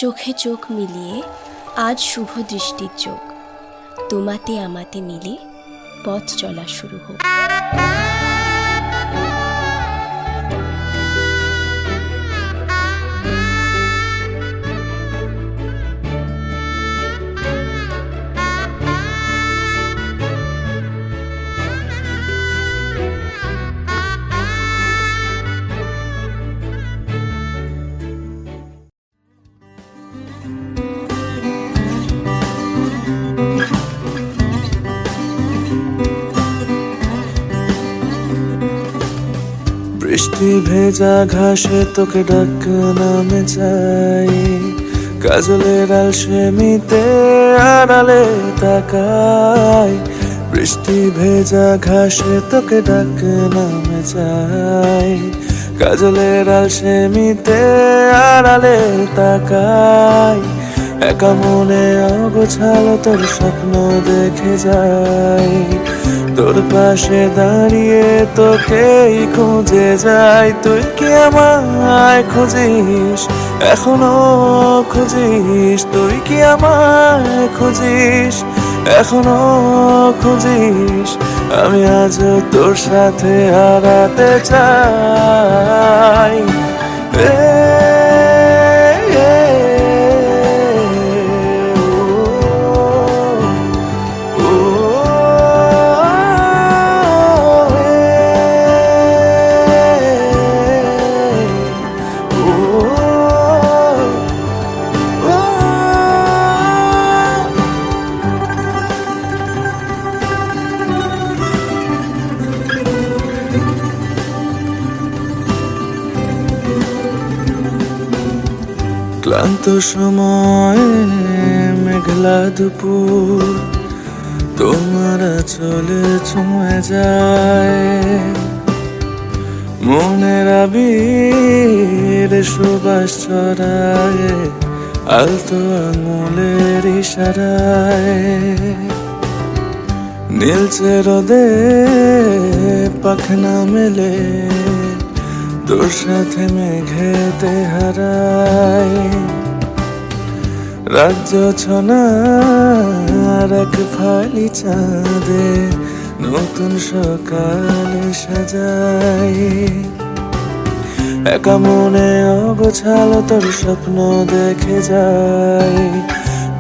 চোখে চোখ মিলিয়ে আজ শুভ দৃষ্টির যোগ, তোমাতে আমাতে মিলে পথ চলা শুরু হোক। বৃষ্টি ভেজা ঘাসে তোকে ডাক নামে চাই, কাজলের আলসেমিতে আড়ালে তাকাই। বৃষ্টি ভেজা ঘাসে তোকে ডাক নামে চাই, কাজলের আলসেমিতে আড়ালে তাকাই। একা মনে অগোছালো তোর স্বপ্ন দেখে যাই, তোর পাশে দাঁড়িয়ে তোকেই খুঁজে যাই। তুই কি আমায় খুঁজিস, এখনো খুঁজিস? তুই কি আমায় খুঁজিস, এখনো খুঁজিস? আমি আজও তোর সাথে হারাতে চাই। ক্লান্ত সময় মেঘলা দুপুর তোমার চলে ছুঁয়ে যায়, মনের আবির সুবাস ছড়ায় আলতো আঙুলের ইশারায়। নীলচে রোদে পাখনা মেলে তোর সাথে মেঘেতে হারায়। রাজ্য ছনার এক ফালি চাঁদে নতুন সকাল সাজাই। একা মনে অগোছালো তোর স্বপ্ন দেখে যাই,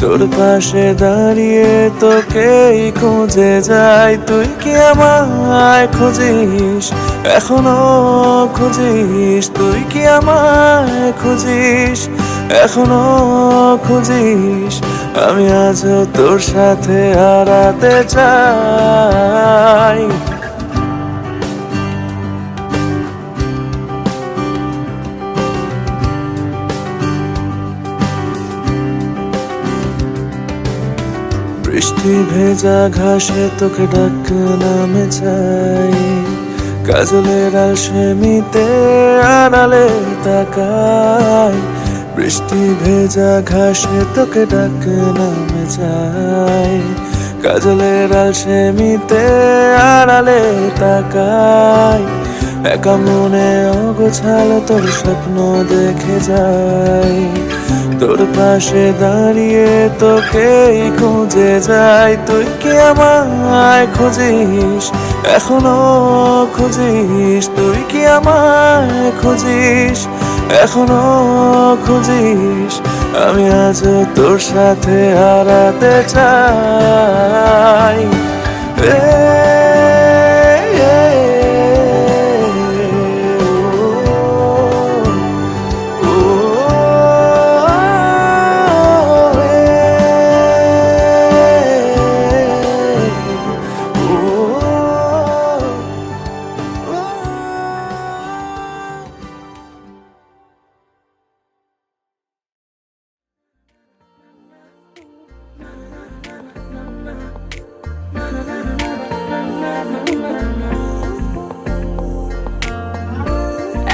তোর পাশে দাঁড়িয়ে তোকেই খুঁজে যাই। তুই কি আমায় খুঁজিস, এখনো খুঁজিস? তুই কি আমায় খুঁজিস, এখনো খুঁজিস? আমি আজও তোর সাথে হারাতে চাই। বৃষ্টি ভেজা ঘাসে তোকে ডাক নামে চাই, কাজলের আলসেমিতে আড়ালে তাকাই। বৃষ্টি ভেজা ঘাসে তোকে ডাক নামে চাই, কাজলের আলসেমিতে আড়ালে তাকাই। একা মনে অগোছালো তোর স্বপ্ন দেখে যাই, তোর পাশে দাঁড়িয়ে তোকেই খুঁজে যাই। তুই কি আমায় খুঁজিস, এখনো খুঁজিস? তুই কি আমায় খুঁজিস, এখনো খুঁজিস? আমি আজও তোর সাথে হারাতে চাই।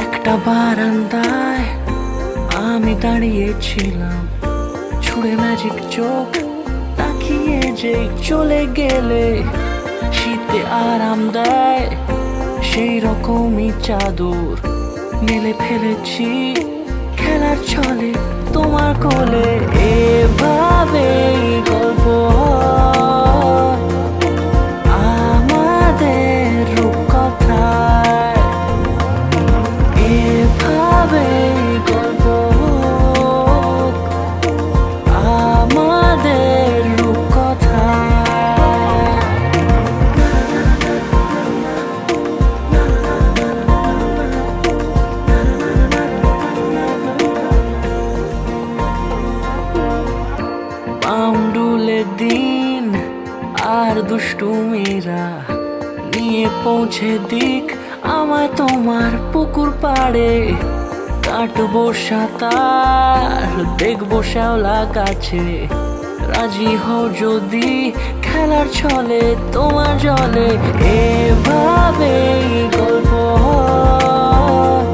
একটা বারান্দায় আমি দাঁড়িয়েছিলাম, ছুঁড়ে ম্যাজিক চোখ তাকিয়ে যে চলে গেলে। শীতে আরাম দেয় সেই রকমই চাদর মেলে ফেলেছি খেলার ছলে তোমার কোলে এভাবে গল্প হয় আমাদের রূপকথায় এভাবে গল্প হোক আমাদের রূপকথায় পাউন্ডুলে দিন আর দুষ্টু মেয়েরা নিয়ে পৌঁছে দিক আমায় তোমার পুকুর পাড়ে কাটবো সাঁতার দেখবো শ্যাওলা গাছে রাজি হও যদি খেলার ছলে তোমার জলে এভাবেই গল্প হয়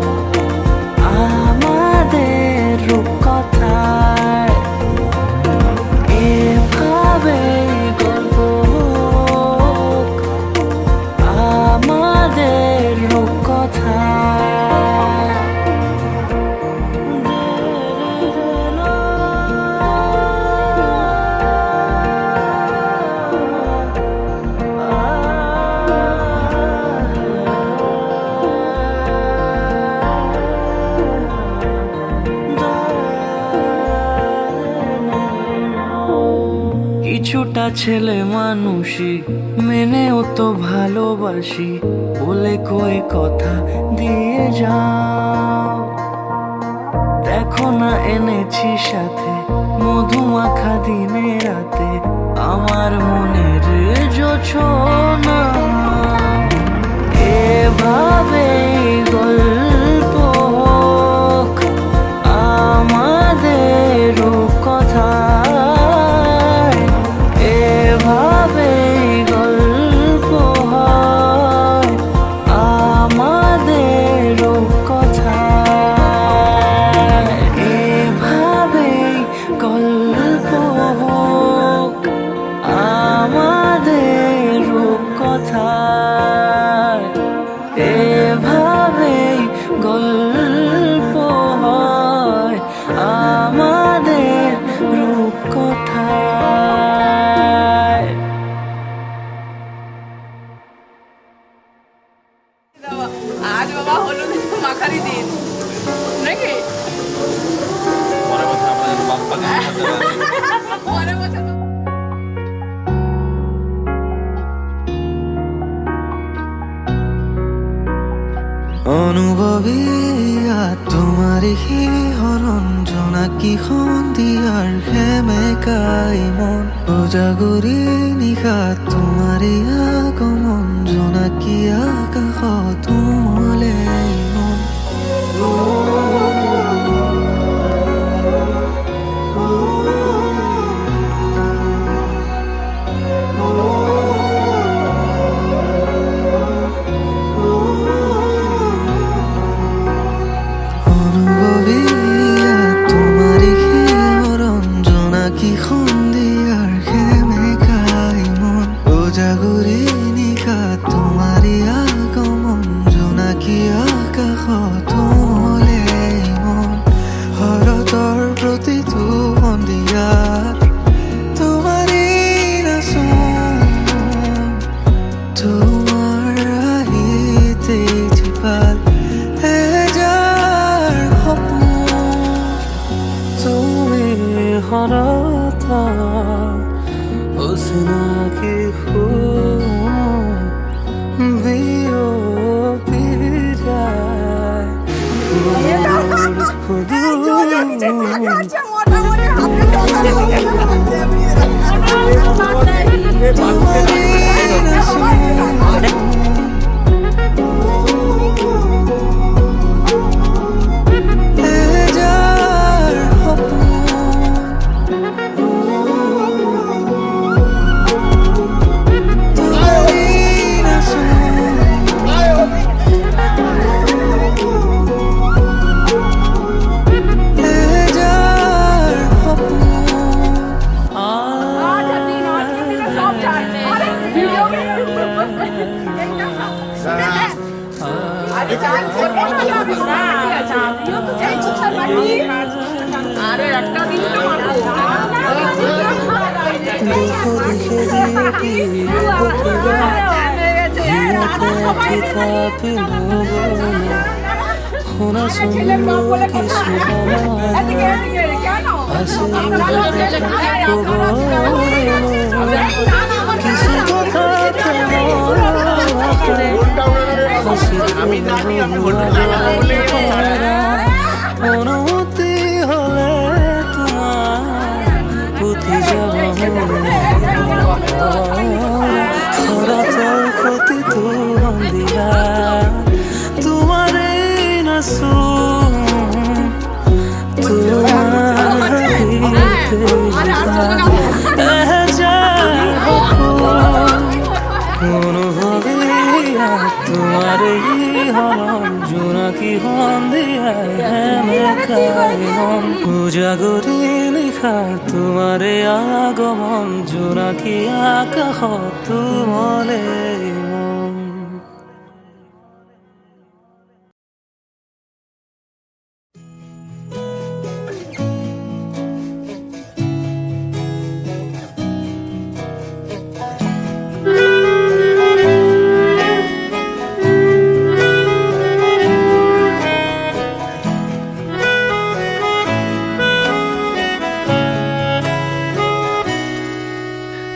আমাদের রূপকথায় এভাবেই গল্প হোক আমাদের রূপকথায় কিছুটা ছেলে মানুষই মেনেও তো ভালোবাসি বলে কয়ে কথা দিয়ে যাও দেখো না এনেছি সাথে মধুমাখা দিনে রাতে আমার মনের জোছনা এভাবে গল্প হোক আমাদের রূপকথায় এভাবেই গল্প হয় আমাদের রূপকথায় এভাবেই গল্প হোক আমাদের রূপকথায় এভাবেই গল্প হয় আমাদের রূপকথায় আজ বাবা হলুদ মাখারি দিন নাকি পরের বছর অনুভবী তোমারই হরণ জোনাকি সন্ধিয়াৰ সেমেকাই মন উজাগৰি নিশা তোমারই আগমন জোনাকি আকাশত উমলে মন অনুভবী তোমারই হরণ জোনাকি সন্ধিয়াৰ সেমেকাই মন উজাগৰি নিশা তোমারই আগমন জোনাকি আকাশত উমলে মন শৰতৰ প্ৰতিটো সন্ধিয়াত তোমারই নাচোন তোমার আহিতে চিপাল এজাৰ সপোন তুমি সৰতা অচিনাকি বিয়পি যায় এজাৰ আরে একটা দিন তো দেখো দেখে দিয়েছি होना सुन लो कि किसी को অনুমতি হলে তোমার প্রতি তোর ক্ষতি তুরন দিয়া তোমার না তোমার জোনাকি হন দিয়া উজাগরে লেখা তোমার আগমন জোনাকি আকাশ তুমলে মন।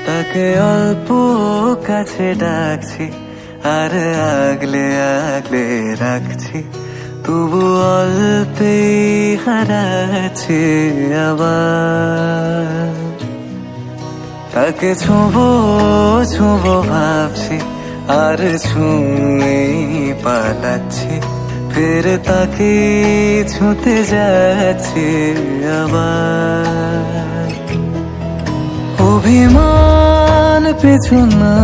তাকে অল্প কাছে ডাকছি আর আগলে আগলে রাখছি তবু অল্পে হারাচ্ছে আবার তাকে ছোঁবো ছোঁবো ভাবছি আর ছুঁয়ে পালাচ্ছি ফের তাকে ছুঁতে যাচ্ছে আবার অভিমান পিছু না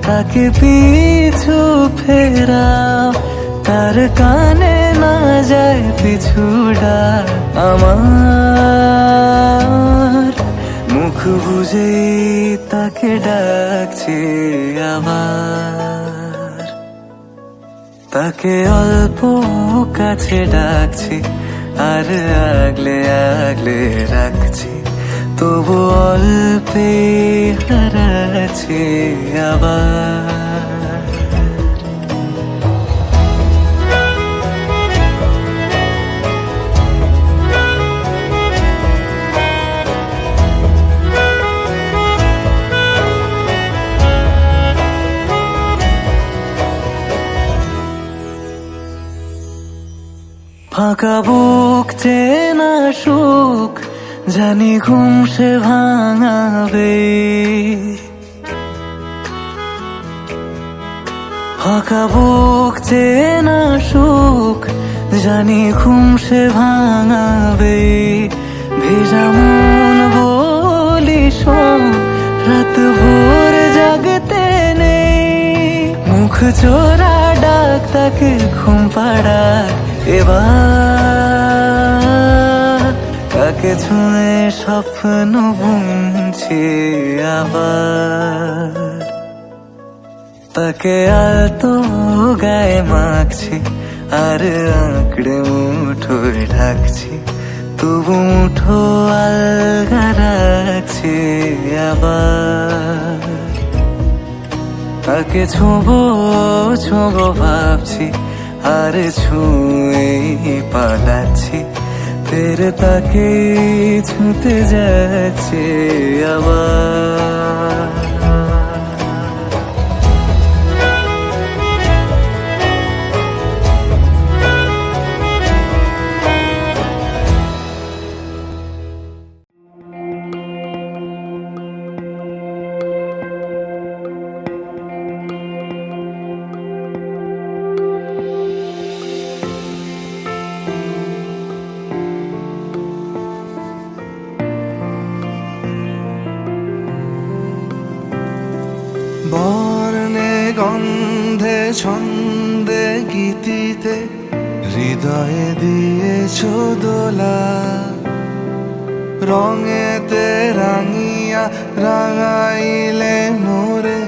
তাকে পিছু ফেরা তার কানে না যায় পিছুডা আমার মুখ বুঝে তাকে ডাকছে আবার তাকে অল্প কাছে ডাকছি আর আগলে আগলে রাখছি তবু অল্পে হারাচ্ছে আবার ফাঁকা বুক চেনা সুখ জানি ঘুম সে ভাঙাবে ফাঁকা বুক চেনা সুখ জানি ঘুম সে ভাঙাবে ভেজা মন বলি শোন রাত ভোর জাগতে নেই মুখ চোরা ডাক তাকে ঘুম পাড়াক এবার তাকে ছুঁয়ে স্বপ্ন বুনছি আবার তাকে আলতো গায়ে মাখছি আর আঁকড়ে মুঠোয় ঢাকছি তবু মুঠো আলগা রাখছি আবার তাকে ছোঁবো ছোঁবো ভাবছি আর ছুঁয়ে পালাচ্ছি ফের তাকে ছুঁতে যাচ্ছে আবার বর্ণে গন্ধে ছন্দে গীতিতে হৃদয়ে দিয়েছ দোলা রঙেতে রাঙিয়া রাঙাইলে মোরে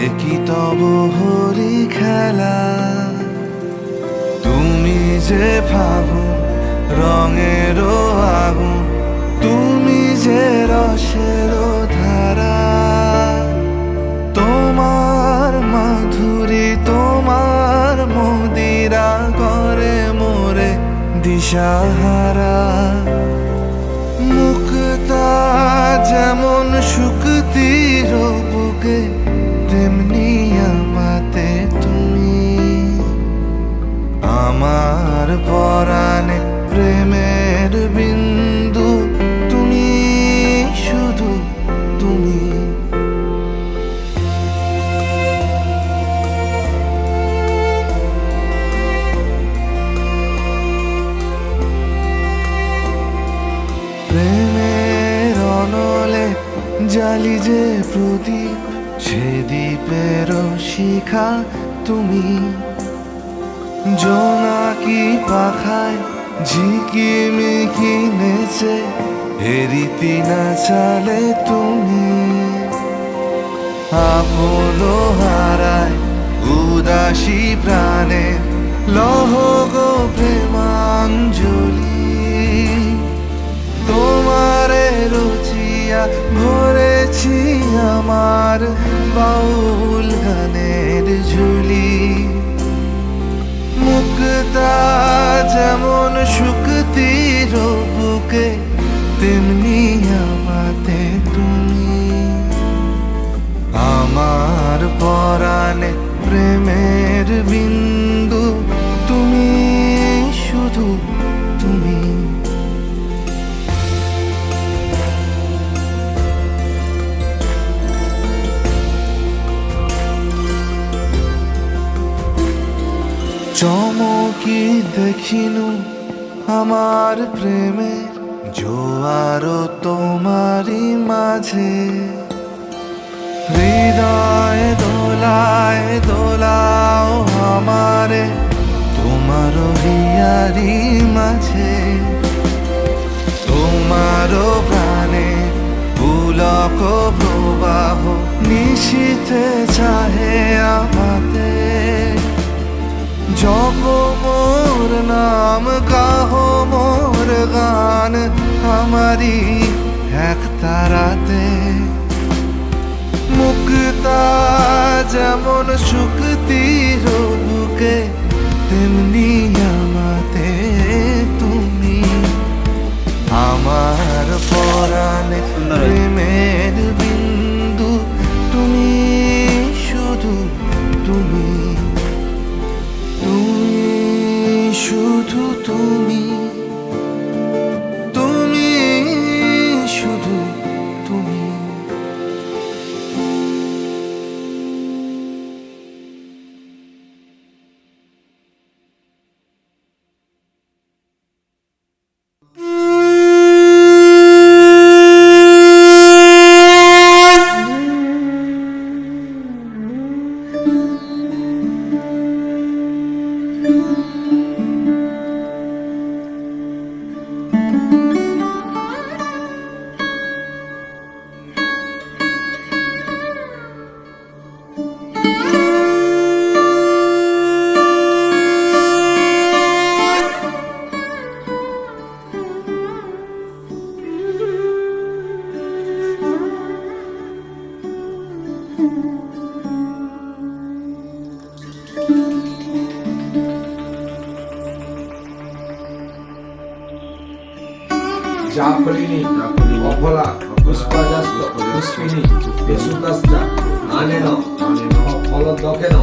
একই তব হরি খেলা যে ফাগুন রঙেরও আগুন, তুমি যে রসেরও ধারা, তোমার মাধুরী তোমার মদিরা করে মোরে দিশাহারা। মুক্তা যেমন শুকতির বুকে, তেমনি আমাতে তুমি। আমার পরাণে প্রেমের বিন্দু, তুমি শুধু তুমি। প্রেমের অনলে জালি যে প্রদীপ, সে দ্বীপের শিখা তুমি। জোনাকি পাখায় ঝিকিমিকি নেচে হেরিতি না চালে তুমি। আপন হারায় উদাসী প্রাণে লহ গো প্রেমাঞ্জলি। তোমারে রুচিয়া ভরেছি আমার বাউল গানের ঝুলি। মুক্তা যেমন শুকতির বুকে, তেমনি আমাতে তুমি। আমার পরাণে প্রেমের বিন্দু, তুমি শুধু তুমি। চমকি দেখিনু আমার প্রেমের জোয়ার তোমারই মাঝে। হৃদয় দোলায় দোলাও আমারে তোমার হিয়ারি মাঝে। তোমার প্রাণে পুলক প্রবাহ নিশীথে চাহে আমাতে। জপ মোর নাম গাহ মোর গান আমারি এক তারাতে। মুক্তা যেমন শুকতির বুকে, তেমনি আমাতে তুমি। আমার পরাণে প্রেমের বিন্দু, তুমি শুধু তুমি। তুমি শুধু তুমি, তুমি শুধু তুমি। জাফলিনী অফলা পুষ্পাজাস্ত পুষ্পিনী বেসুতাশ্চ আনেন ফলদকেন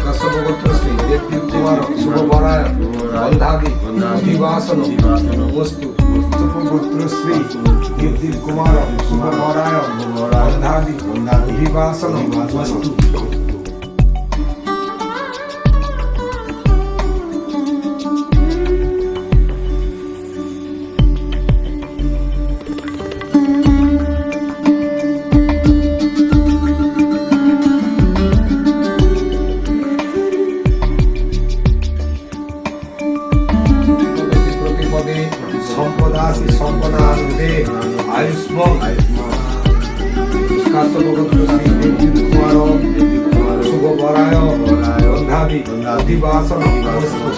কশ্যপগোত্রশ্রী দেবকুমার শুভবরায় বন্ধাদি অধিবাসন বস্তু শুভগোত্রশ্রী দেবকুমার শুভবরায় বন্ধাদি অধিবাসন বস্তু। সম্পদাসি সম্পদানুদে আয়ুষ্মং কাশ্যপগোত্রশ্রী দেবকুমার অধিবাসনম অস্তু।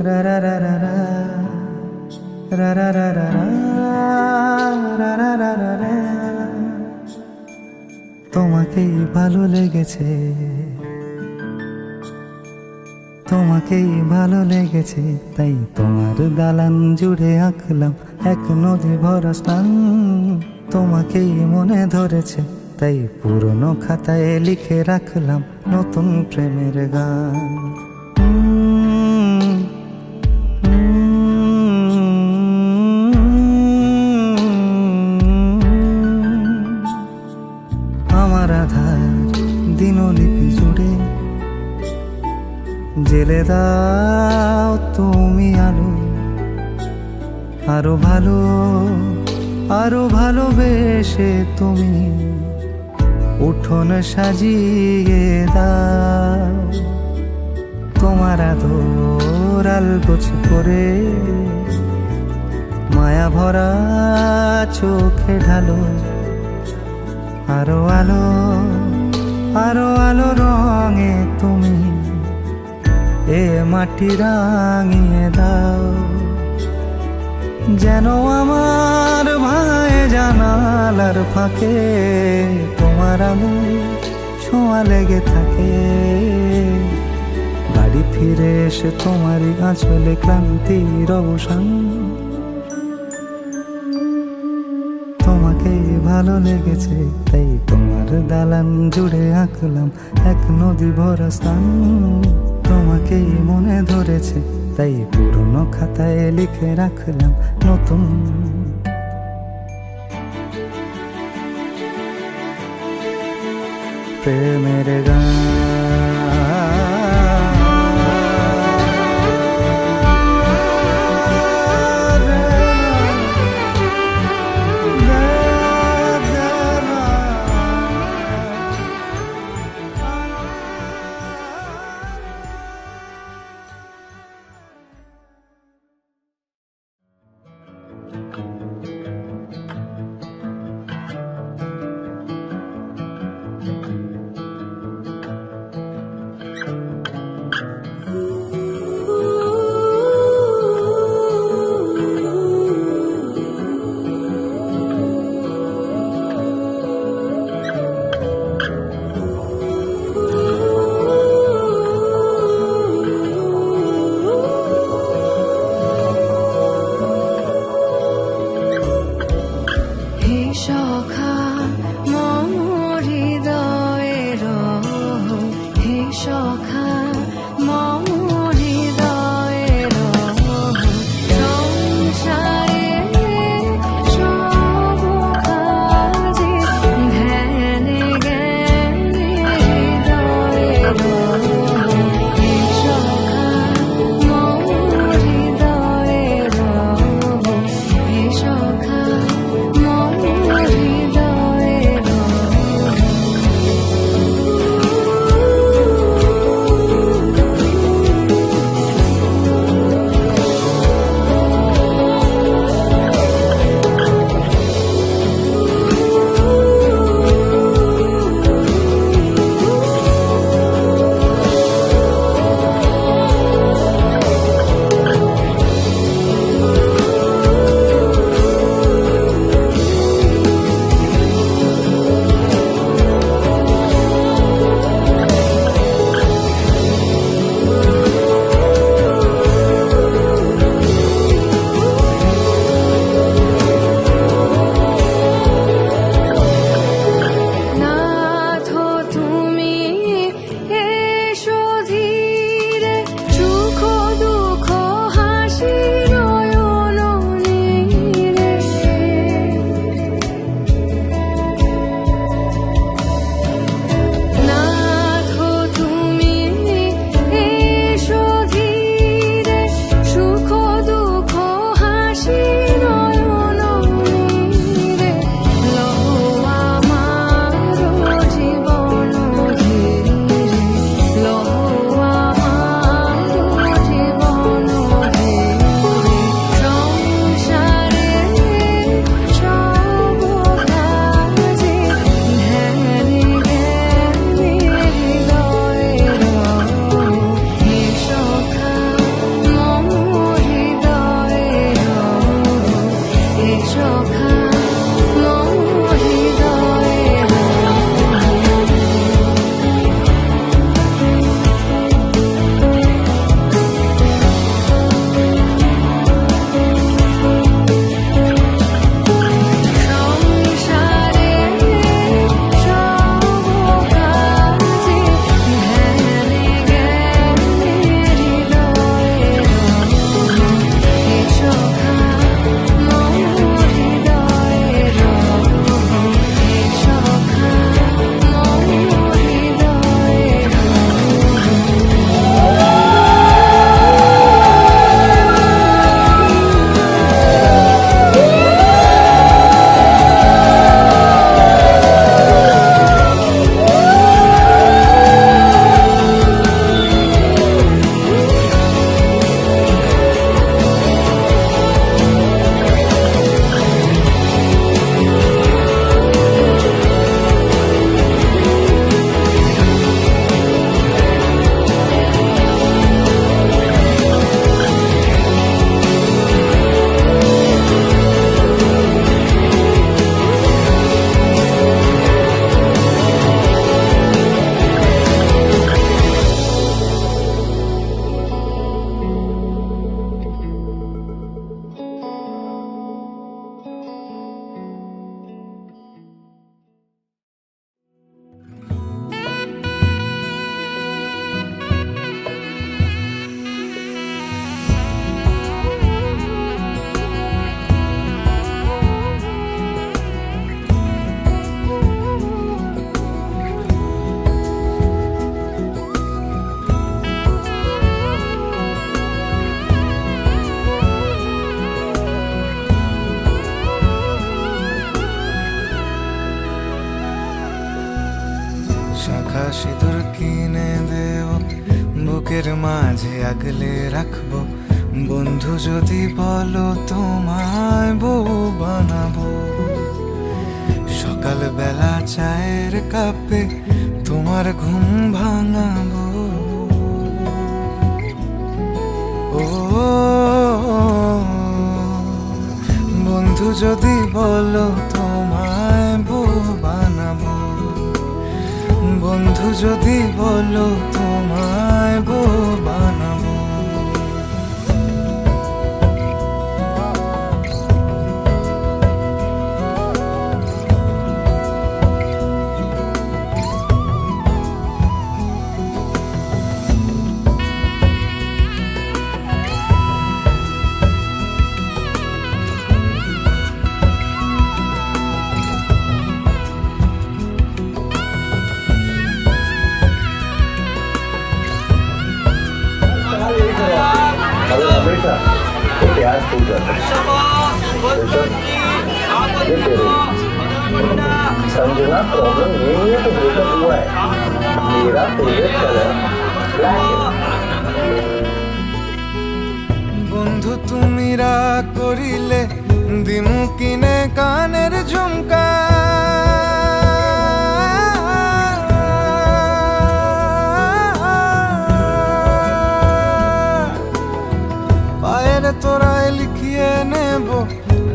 রা রা রা রা রা রা রা রা রা রা রা রা রা রা রা। তোমাকেই ভালো লেগেছে, তোমাকেই ভালো লেগেছে, তাই তোমার দালান জুড়ে আঁকলাম এক নদী ভরা স্থান। তোমাকেই মনে ধরেছে, তাই পুরনো খাতায় লিখে রাখলাম নতুন প্রেমের গান। আমার আধার দিনলিপি জুড়ে জেলে দাও তুমি আলো, আরো ভালো আরো ভালোবেসে তুমি উঠোন সাজিয়ে দাও। তোমার আদর আলগোছ করে মায়া ভরা চোখে ঢালো, আরো আলো আরো আলো রঙে তুমি এ মাটি রাঙিয়ে দাও। যেন আমার ভাই জানালার ফাঁকে তোমার আলো ছোঁয়া লেগে থাকে। বাড়ি ফিরে এসে তোমারই আঁচলে ক্লান্তির অবসান। তোমাকেই ভালো লেগেছে, তাই তোমার দালান জুড়ে আঁকলাম এক নদী ভরা স্থান। তোমাকেই মনে ধরেছে, তাই পুরনো খাতায় লিখে রাখলাম নতুন প্রেমের গান। বুকের মাঝে আগলে রাখবো, বন্ধু যদি বলো তোমায় বউ বানাবো। সকালবেলা চায়ের কাপে তোমার ঘুম ভাঙাবো। ও বন্ধু যদি বলো তোমায় বউ বানাবো, বন্ধু যদি বলো তোমায় বউ বানাবো। संजना प्रॉब्लम यही है कि ब्रेकअप हुआ है। मेरा फेवरेट कलर ब्लैक है। বন্ধু তুমি রাগ করিলে দিমু কিনে কানের ঝুমকা। পায়ের তোরায় লিখিয়ে নেব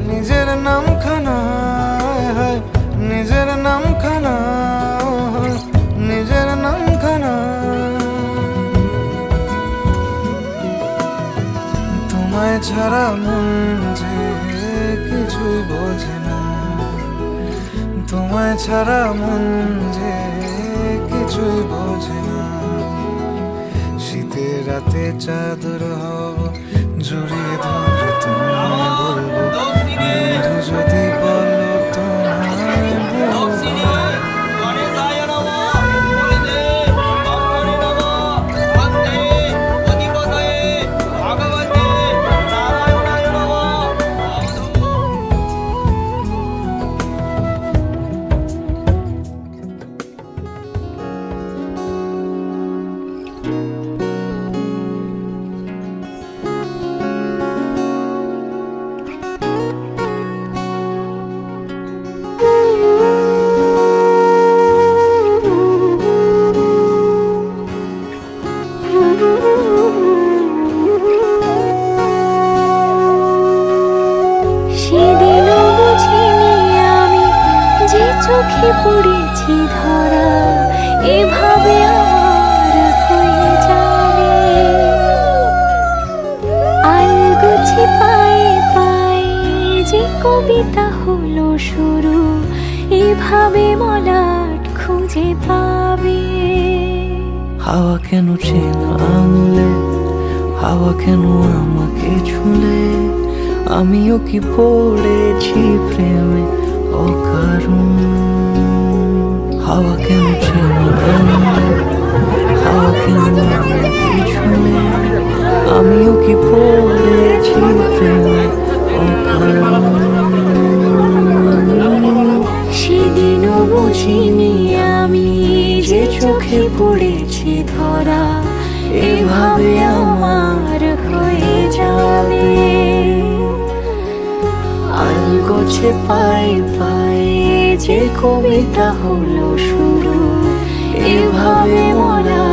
নিজের নামখানা, নিজের নামখানা, নিজের নামখানা। তোমায় ছাড়া মন যে কিছুই বোঝে না, তোমায় ছাড়া মন যে কিছুই বোঝে না। শীতের রাতে চাদর হব জড়িয়ে ধরে তোমায় বলবো, বন্ধু যদি বলো তোমায় বলবো। সেদিনও বুঝিনি আমি যে চোখে পড়েছি ধরা, এভাবে আমার হয়ে যাবে। আলগোছে পায়ে পায়ে যে কবিতা হলো শুরু, এভাবে মলাট খুঁজে পাবে। হাওয়া কেন চেনা আঙুলে, হাওয়া কেন আমাকে ছুলে, আমিও কি পড়েছি প্রেমে অকারণ। হাওয়া কেন চেনা আঙুলে, হাওয়া কেন আমাকে ছুলে, আমিও কি পড়েছি প্রেমে অকারণ। সেদিনও বুঝিনি আমি যে চোখে পড়েছি ধরা, এভাবে আমার হয়ে যাবে। আলগোছে পায়ে পায়ে যে কবিতা হলো শুরু, এভাবে মোরা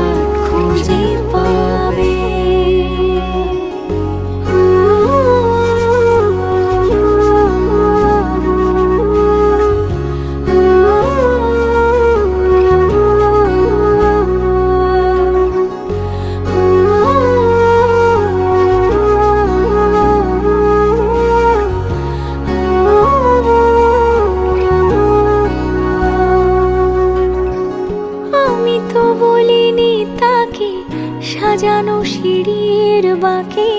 খুঁজে পাবে। সাজানো সিঁড়ির বাঁকে,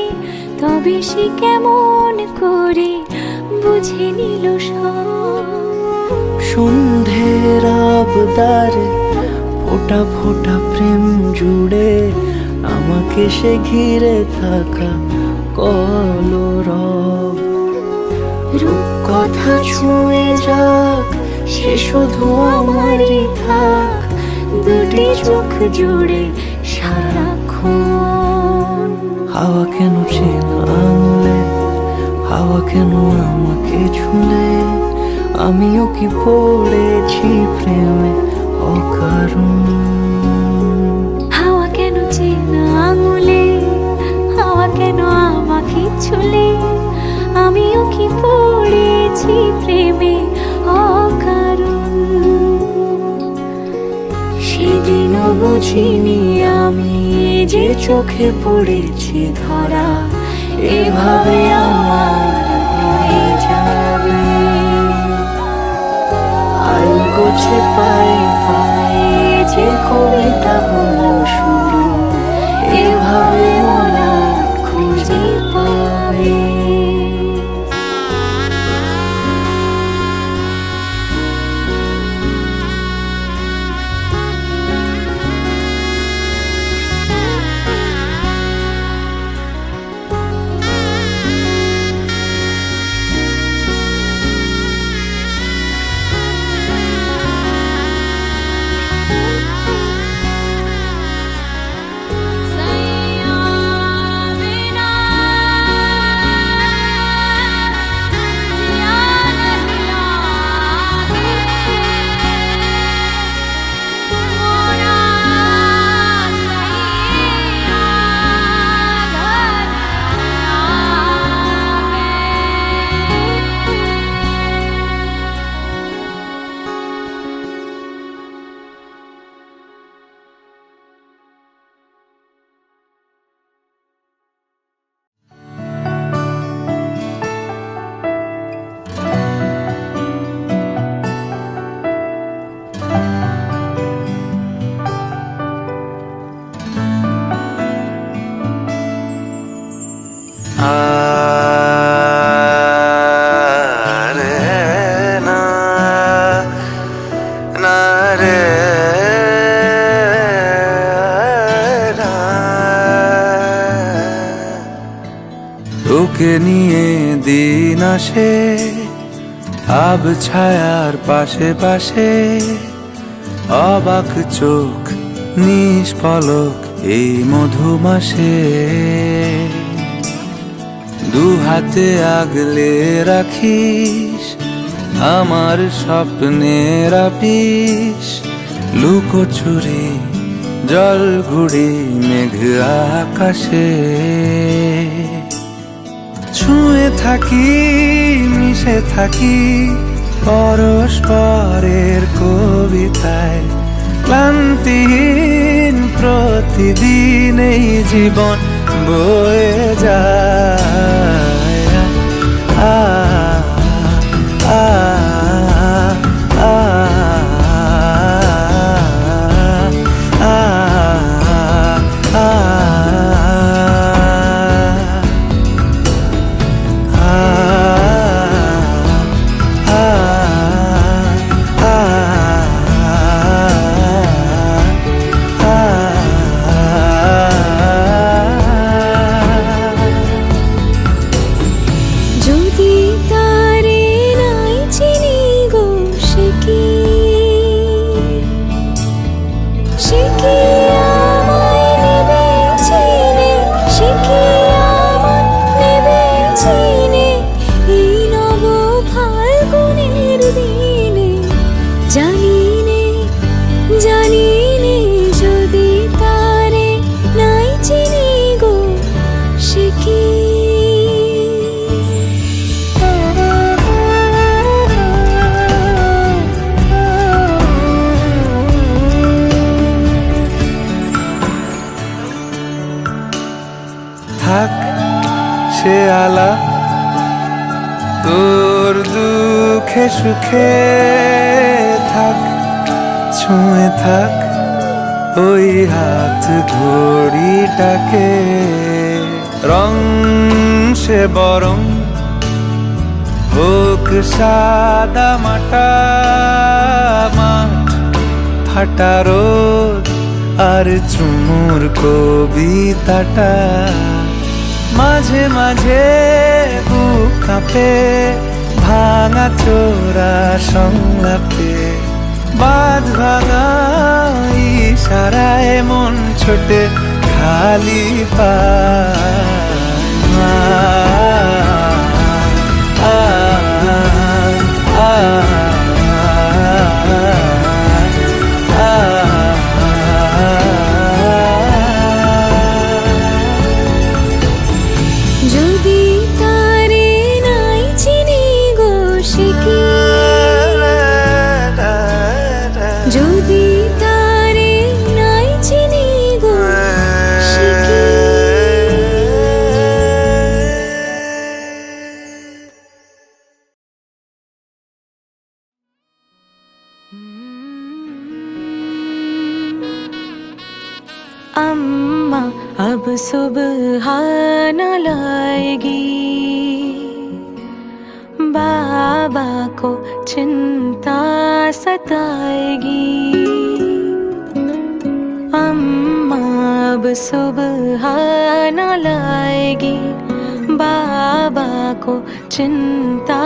তবে সে কেমন করে বুঝে নিল সব। সন্ধ্যের আবদারে ফোটা ফোটা প্রেম জুড়ে, আমাকে সে ঘিরে থাকা কলরব। রূপকথা ছুঁয়ে যাক, সে শুধু আমারই থাক, দুটি চোখ জুড়ে সারাক্ষণ। হাওয়া কেন চেনা আঙুলে, হাওয়া কেন আমাকে ছুলে, আমিও কি পড়েছি প্রেমে অকারণ। হাওয়া কেন চেনা আঙুলে, হাওয়া কেন আমাকে ছুলে, আমিও কি পড়েছি প্রেমে অকারণ। সেদিনও বুঝিনি আমি যে চোখে পড়েছি ধরা, এভাবে আমার হয়ে যাবে। আলগোছে পায়ে পায়ে যে কবিতা হলো শুরু, এভাবে ওরা খুঁজে পাবে। তোকে নিয়ে দিন আসে আব ছায়ার পাশে পাশে, অবাক চোখ নিষ্পলক এই মধুমাসে। দু হাতে আগলে রাখিস আমার স্বপ্নের আপিস, লুকোচুরি জল ঘুড়ি মেঘ আকাশে। ছুঁয়ে থাকি মিশে থাকি পরস্পরের কবিতায়, ক্লান্তিহীন প্রতিদিন এই জীবন বয়ে যায়। আ আ আ থাক সে আলা তোর দুঃখে সুখে, থাক ছুঁয়ে থাক ওই হাত ঘড়িটাকে। রং সে বরং হোক সাদা মাটা, মাঠ ফাটা রোদ আর চুমুর কবিতাটা। মাঝে মাঝে বুক কাঁপে ভাঙা চোরা সংলাপে, বাঁধ ভাঙা ইশারায় মন ছোটে খালি পা। सुबह न लाएगी, बाबा को चिंता सताएगी। अम्मा अब सुबह न लाएगी, बाबा को चिंता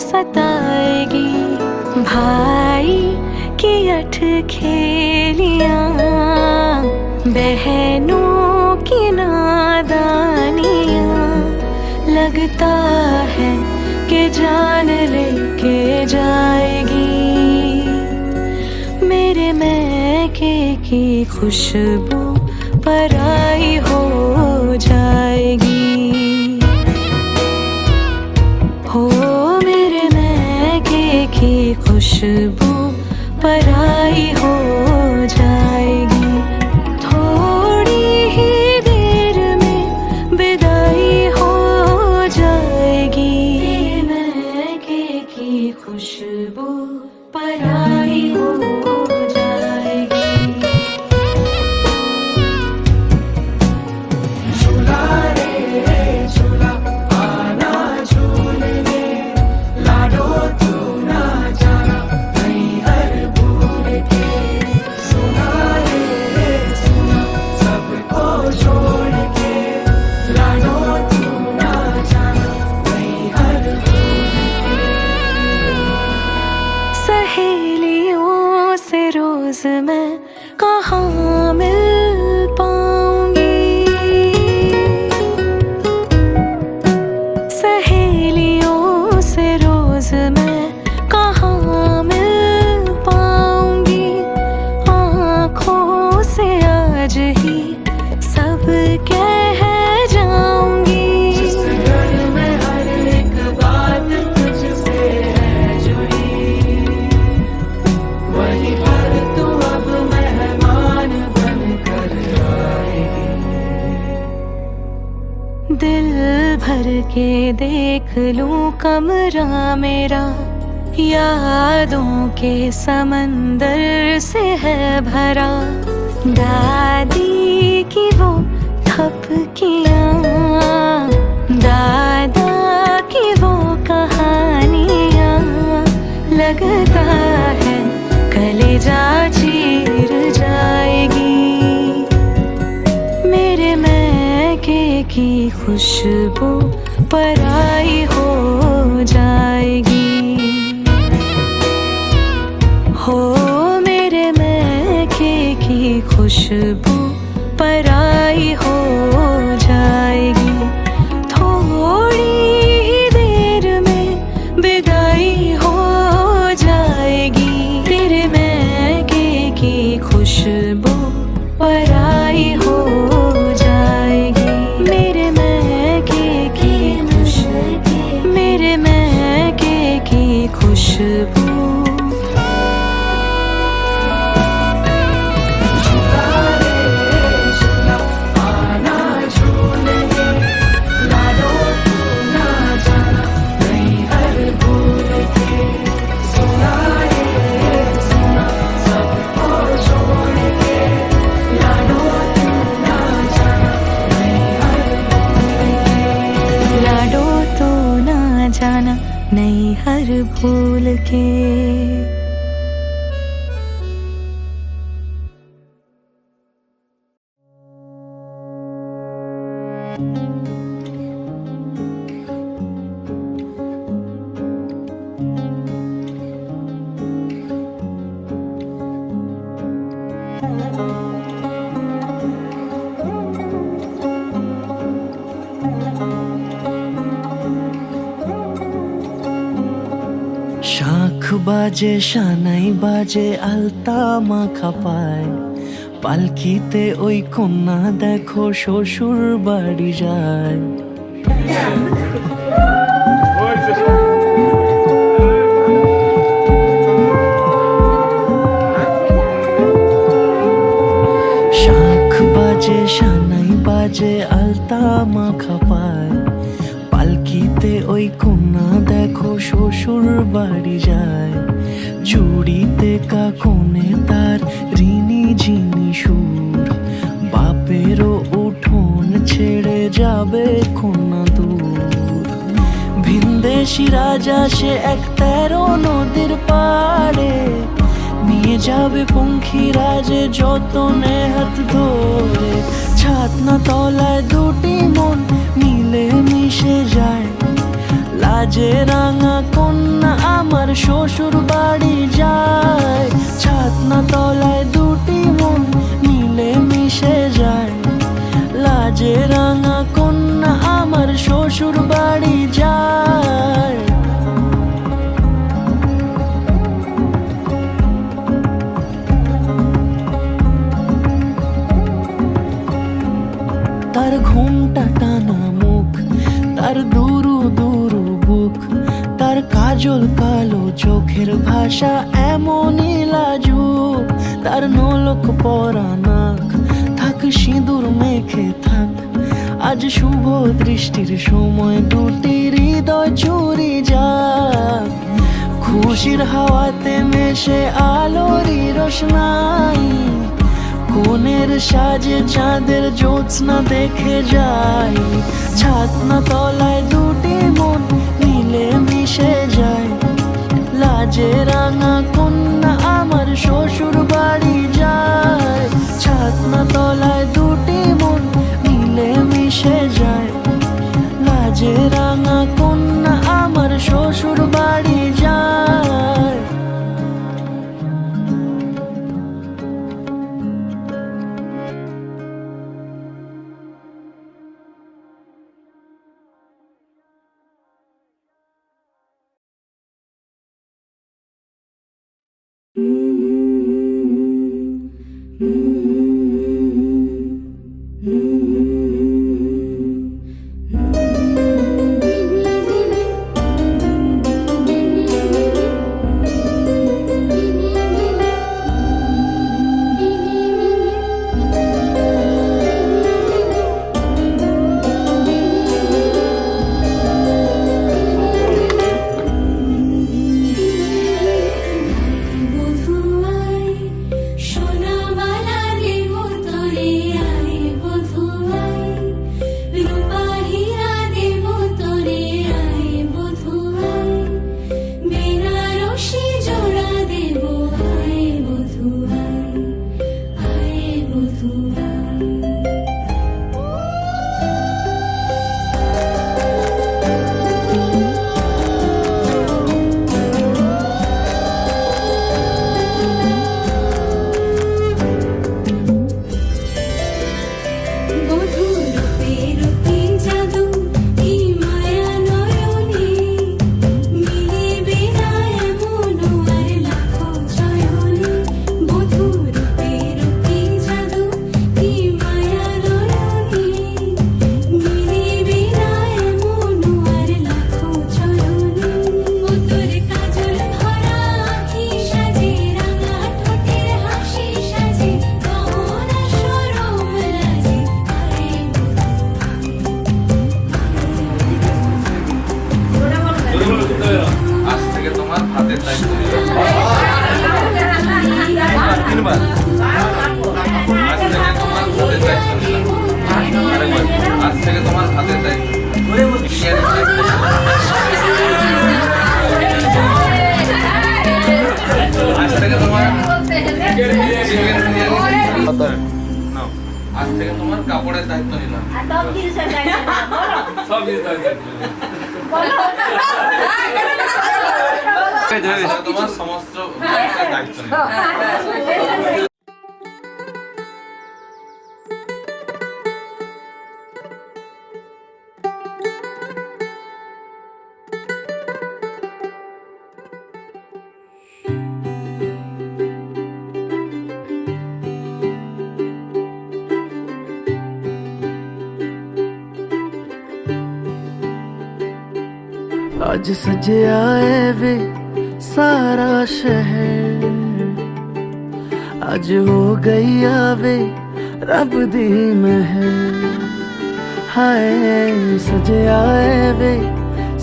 सताएगी। भाई की अठ खेलियां, बहनों की नादानियां, लगता है कि जान लेके जाएगी। मेरे मैके की खुशबू पराई हो जाएगी। हो मेरे मैके की खुशबू पराई हो जाएगी। थोड़ी ही देर में विदाई हो जाएगी। मैके की खुशबू पराई हो जाएगी। झूला रे झूला आना झूलने, लाडो तू ना जाना नहीं हर भूल के। सुना रे सुना सबको छोड़ के, लाडो तू ना जाना नहीं हर भूल के। सहेलियों से रोज मैं कहाँ मिल पाऊंगी। सहेलियों से रोज मैं कहाँ मिल पाऊंगी। आँखों से आज ही सब कह जाऊंगी। जिस घर में हर एक बात तुझसे है जुड़ी, वहीं पर तू अब मेहमान बनकर आएगी। दिल भर के देख लूं कमरा मेरा, यादों के समंदर से है भरा। दादी की वो थपकियाँ, दादा की वो कहानियाँ, लगता है कलेजा चीर जाएगी। मेरे मैके की खुशबू पराई हो जाएगी। हो मेरे मैके की खुशबू पराई हो जाएगी। थोड़ी ही देर में विदाई हो जाएगी। तेरे मैके की खुशबू पराई हो जाएगी। मेरे मैके की खुशबू, मेरे मैके की खुशबू। जाना नहीं हर भूल के। শাঁখ বাজে সানাই বাজে আলতা মাখা পায়, পালকিতে ওই কন্যা দেখো শ্বশুর বাড়ি যায়। শাঁখ বাজে সানাই বাজে আলতা মাখা পায়, পালকিতে ওই কন্যা দেখো শ্বশুর বাড়ি যায়। জুড়িতে কাকনে তার ঋণী ঝিনি সুর, বাপেরও উঠোন যাবে কন্যা দূর। ভিনদেশি রাজা সে এক 13 নদীর পাড়ে, নিয়ে যাবে পঙ্খী রাজে যতনে হাত ধরে। ছাতনা তলায় দুটি মন মিলে মিশে যায়, লাজে রাঙা কন্যা আমার শ্বশুর বাড়ি যায়। ছাতনা তলায় দুটি মন মিলে মিশে যায়, লাজে রাঙা কন্যা আমার শ্বশুর বাড়ি যায়। তার ঘুমটা টানা মুখ, তার দুরু দুরু বুক, তার কাজল কালো চোখের ভাষা এমনই লাজুক। তার নোলক পরা নাক, থাক সিঁদুর মেখে থাক, আজ শুভ দৃষ্টির সময় দুটি হৃদয় চুরি যাক। খুশির হাওয়াতে মেশে আলোরই রোশনাই, কোণের সাজে চাঁদের জ্যোৎস্না দেখে যাই। ছাতনা তলায় দুটি মন মিলে মিশে যায়, লাজে রাঙা কন্যা আমার শ্বশুর বাড়ি যায়। ছাতনা তলায় দুটি মন মিলে মিশে যায়, লাজে রাঙা কন্যা আমার শ্বশুর বাড়ি যায়। আজ থেকে তোমার কাপড়ের দায়িত্ব নিলাম। সব তোমার সমস্ত দায়িত্ব নিলাম। आज सजे आए वे सारा शहर, आज हो गई आवे रब दी महर। हाय सजे आए वे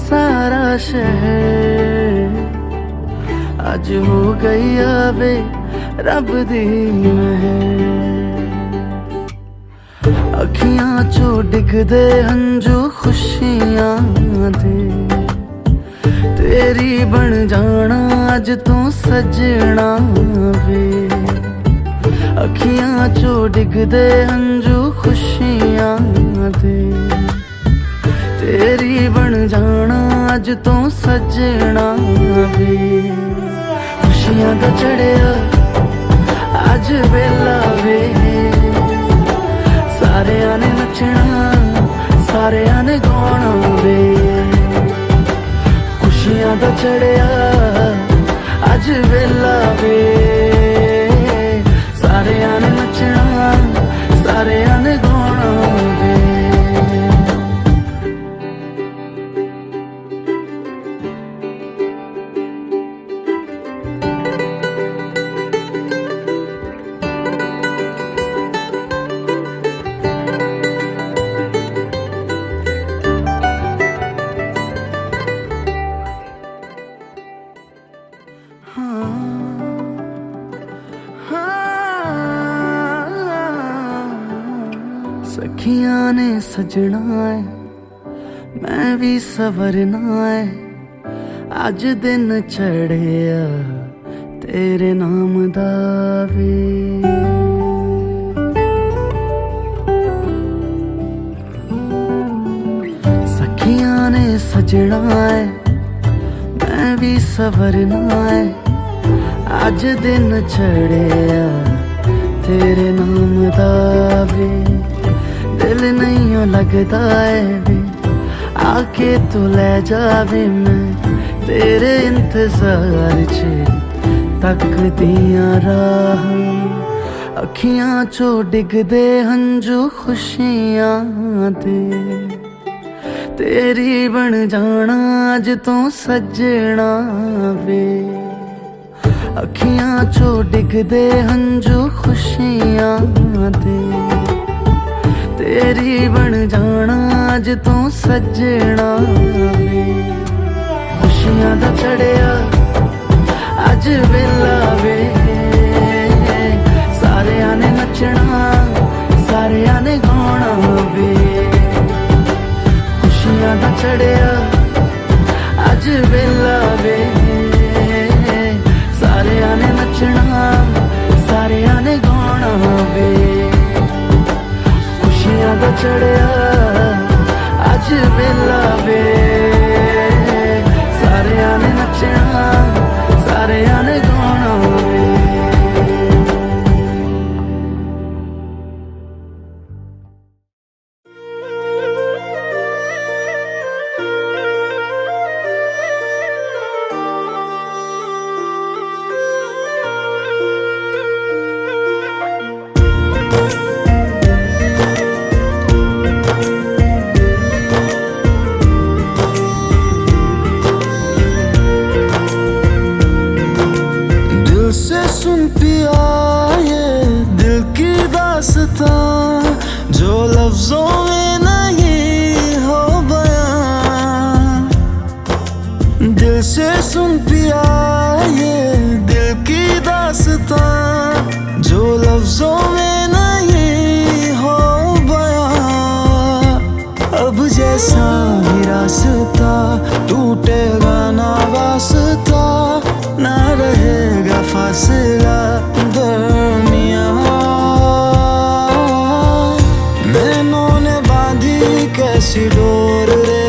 सारा शहर, आज हो गई आवे रब दी महर। अखियां चो डिगदे हंजू खुशियां दे तेरी बन जाना अज तू सजना वे अखियां चो डिगदे हंजू खुशियां दे तेरी बन जाना अज तू सजना वे खुशियां दा चढ़िया अज वेला वे सारेयां ने नचना सारेयां ने गाना वे खुशियां दा चढ़िया अज वेला वे सारेयां ने नचना सारेयां ने गाना वे सखियां ने सजना है मैं भी सवरना है अज दिन चढ़िया तेरे नाम दा वे सखियां ने सजना है मैं भी सवरना है अज दिन चढ़िया तेरे नाम दा वे दिल नहीं लगता है वे आके तू ले जावे मैं तेरे इंतजार च तक दिया राह अखियां चो डिगदे हंजू खुशियां दे तेरी बन जाना अज तू सजना वे अखियां चो डिगदे हंजू खुशियां दे तेरी बन जाना अज तू सजना वे खुशियां दा चढ़िया अज वेला वे सारेयां ने नचना सारेयां ने गाना वे खुशियां दा चढ़िया अज वेला वे सारेयां ने नचना सारेयां ने गाना वे खुशियां दा चढ़िया अज वेला वे सारेयां ने नचना सारेयां ने गाना वे जो लफ्जों में नहीं हो बयां दिल से सुन पिया ये दिल की दास्तां जो लफ्जों में नहीं हो बयां अब जैसा भी रास्ता टूटेगा ना वास्ता ना रहेगा फासला दरमियां कैसी डोर रे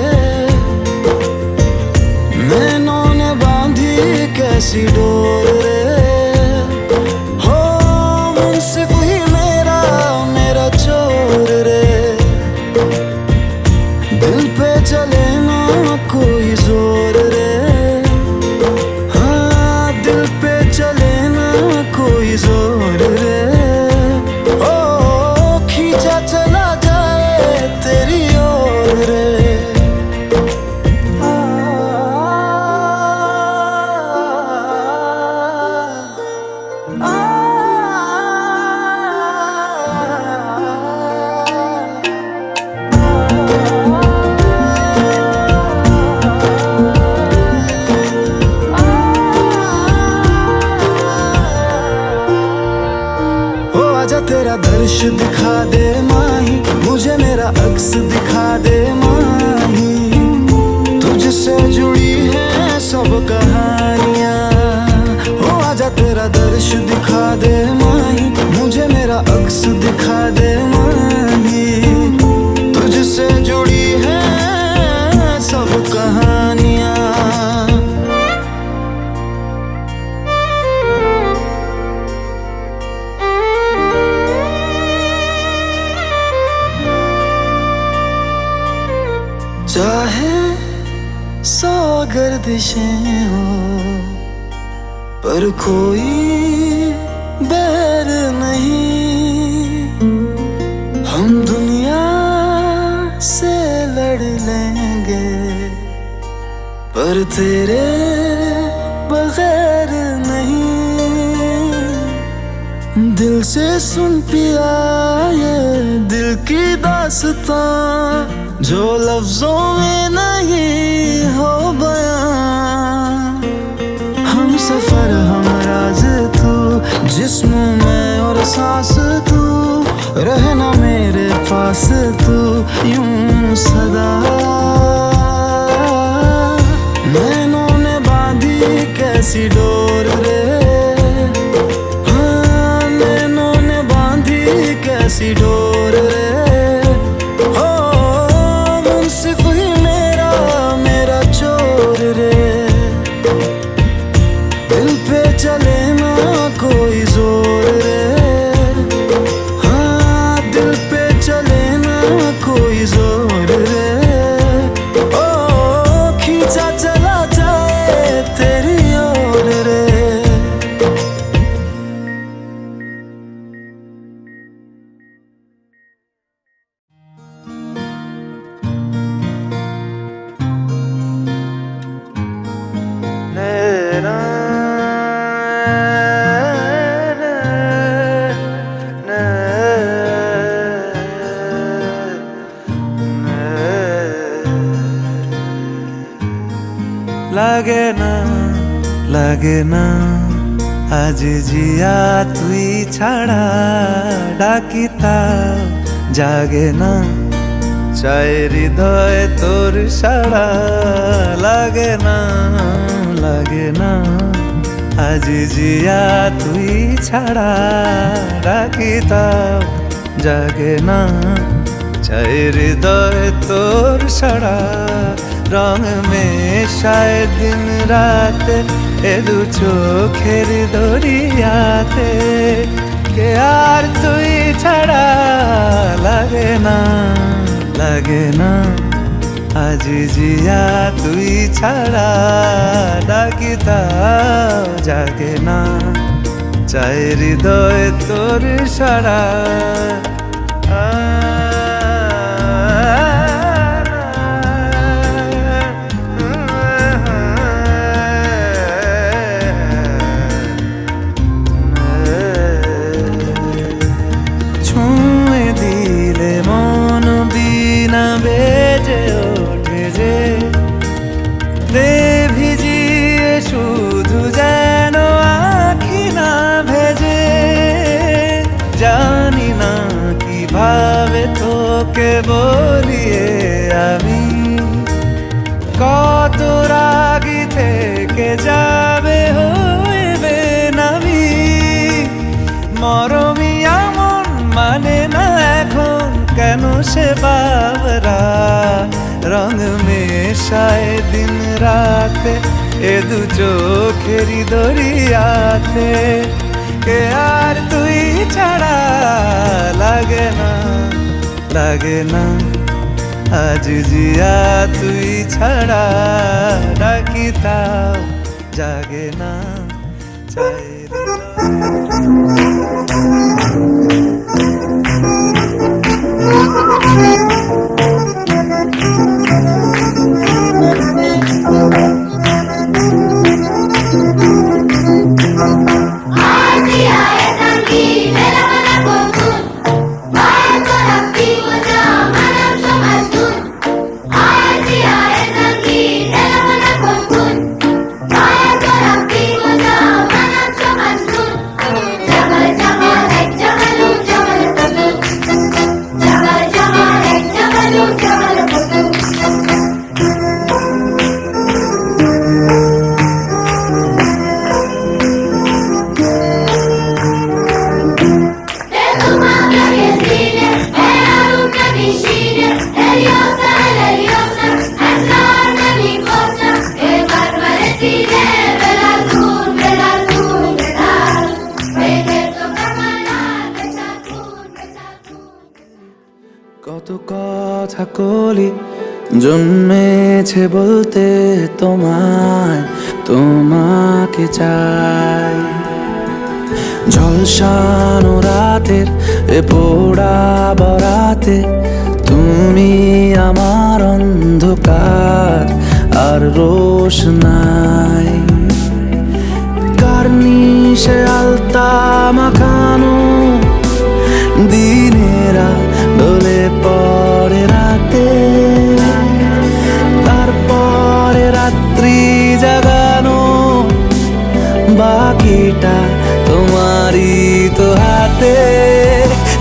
मैनों ने बांधी कैसी डोर रे हो मुंसिफ ही मेरा मेरा चोर रे दिल पे चले ना कोई जोर रे हाँ दिल पे चले ना कोई जोर रे ओ खींचा चला जाए तेरी चाहे सौ गर्दिशें हो पर कोई बैर नहीं, हम दुनिया से लड़ लेंगे पर तेरे बगैर नहीं। दिल से सुन पिया ये दिल की दास्तां जो लफ्जों में नहीं हो बयां। हम सफर हम राज तू, जिस्म में और सांस तू, रहना मेरे पास तू यूं सदा। नैनों ने बांधी कैसी डोर रे, हाँ नैनों ने बांधी कैसी डोर रे। हो मुंसिफ ही मेरा मेरा चोर रे, दिल पे चले ना कोई जोर रे, हाँ दिल पे चले ना कोई जोर रे। ओ खींचा चला जाए तेरी ओर रे। লাগে না আজ জিয়া তুই ছাড়া, ডাকিতা জাগে না চায় হৃদয় তোর সাড়া। লাগে না আজ জিয়া তুই ছাড়া, ডাকিতা জাগে না চায় হৃদয় তোর সাড়া। রং মেশায় দিন রাত এ দু চোখের দরিয়াতে, কে আর তুই ছাড়া। লাগে না আজ জিয়া তুই ছাড়া, ডাকিতাও জাগে না চায় হৃদয় তোর সাড়া। বেজে ওঠে যে দে ভিজিয়ে শুধু যেন আখি না ভেজে। জানি না কিভাবে তোকে বলিয়ে আমি, কত রাগি থেকে যাবে হইবে নামি। মরমি এমন মানে না এখন কেন সে বাবরা, রং মেশায় দিন রাতে এ দু চোখেরই দরিয়াতে, কে আর তুই ছাড়া। লাগে না আজ জিয়া তুই ছাড়া, ডাকিতাও জাগে না চাই। জন্মেছে বলতে তোমায়, তোমাকে চাই। ঝলসানো রাতের এ পোড়া বরাতে তুমি আমার অন্ধকার আর রোশনাই। কার্নিশে আলতা মাখানো দিনেরা ডলে পরে রাতে, তারপরে রাত্রি জাগানো বাকিটা তোমারই তো হাতে।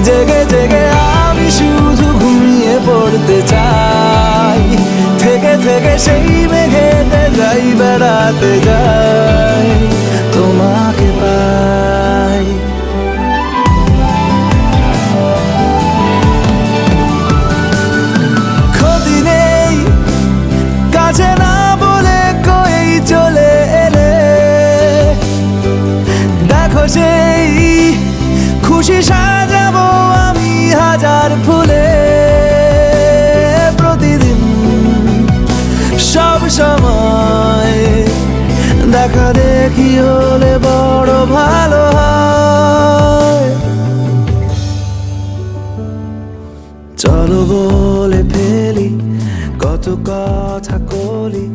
জেগে জেগে আমি শুধু ঘুমিয়ে পড়তে চাই, থেকে থেকে সেই মেঘেতে যাই বেড়াতে যাই, তোমাকে পাই। ক্ষতি নেই কাছে না বলে কই চলে এলে, দেখো সেই খুশি সাজাবো আমি হাজার ফুলে। প্রতিদিন সব সময় দেখা দেখি হলে বড় ভালো হয়। চলো বলে ফেলি কত কথা কলি,